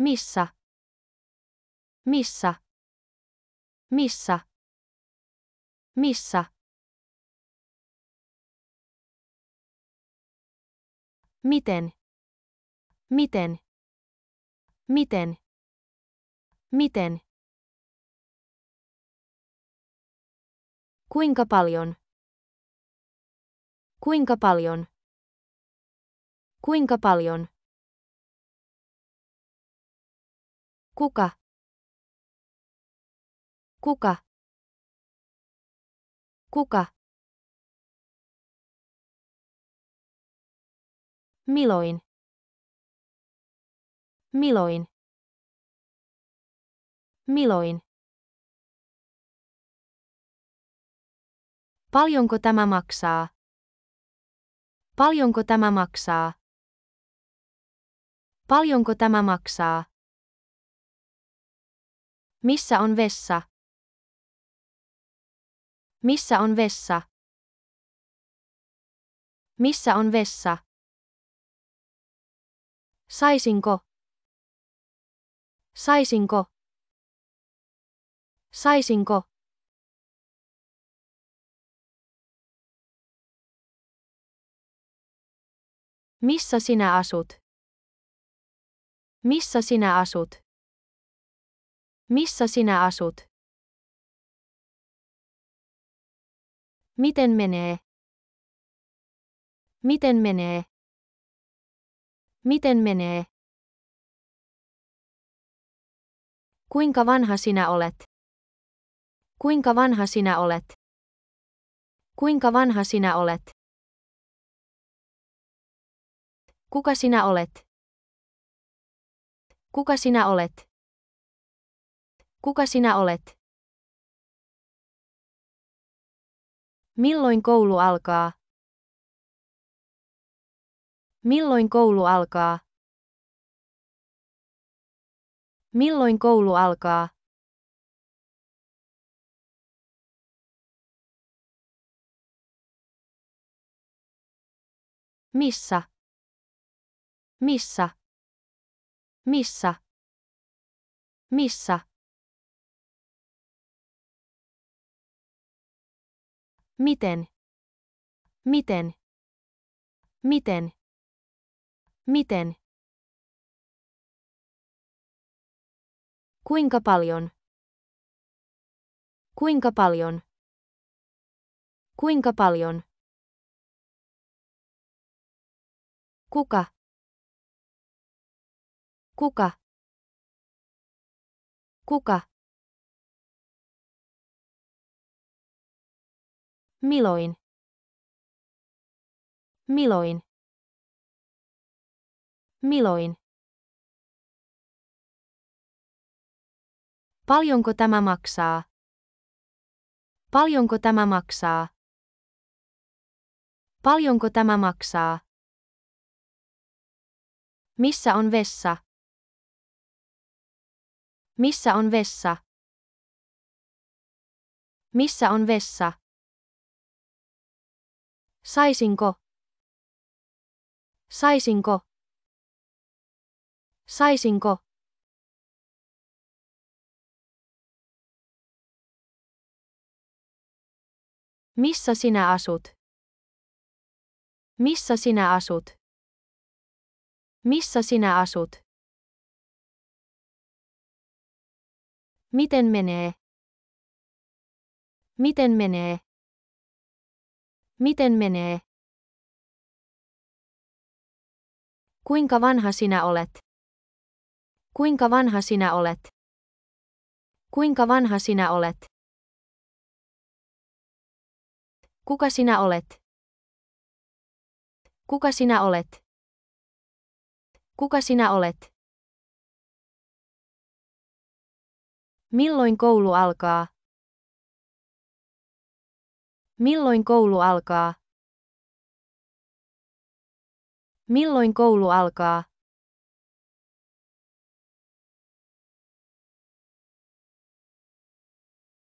Missä? Missä? Missä? Missä? Miten? Miten? Miten? Miten? Kuinka paljon? Kuinka paljon? Kuinka paljon? Kuka? Kuka? Kuka? Milloin? Milloin? Milloin? Paljonko tämä maksaa? Paljonko tämä maksaa? Paljonko tämä maksaa? Missä on vessa? Missä on vessa? Missä on vessa? Saisinko? Saisinko? Saisinko? Missä sinä asut? Missä sinä asut? Missä sinä asut? Miten menee? Miten menee? Miten menee? Kuinka vanha sinä olet? Kuinka vanha sinä olet? Kuinka vanha sinä olet? Kuka sinä olet? Kuka sinä olet? Kuka sinä olet? Milloin koulu alkaa? Milloin koulu alkaa? Milloin koulu alkaa? Missä? Missä? Missä? Missä? Miten? Miten? Miten? Miten? Kuinka paljon? Kuinka paljon? Kuinka paljon? Kuka? Kuka? Kuka? Milloin? Milloin? Milloin? Paljonko tämä maksaa? Paljonko tämä maksaa? Paljonko tämä maksaa? Missä on vessa? Missä on vessa? Missä on vessa? Saisinko? Saisinko? Saisinko? Missä sinä asut? Missä sinä asut? Missä sinä asut? Miten menee? Miten menee? Miten menee? Kuinka vanha sinä olet? Kuinka vanha sinä olet? Kuinka vanha sinä olet? Kuka sinä olet? Kuka sinä olet? Kuka sinä olet? Milloin koulu alkaa? Milloin koulu alkaa? Milloin koulu alkaa?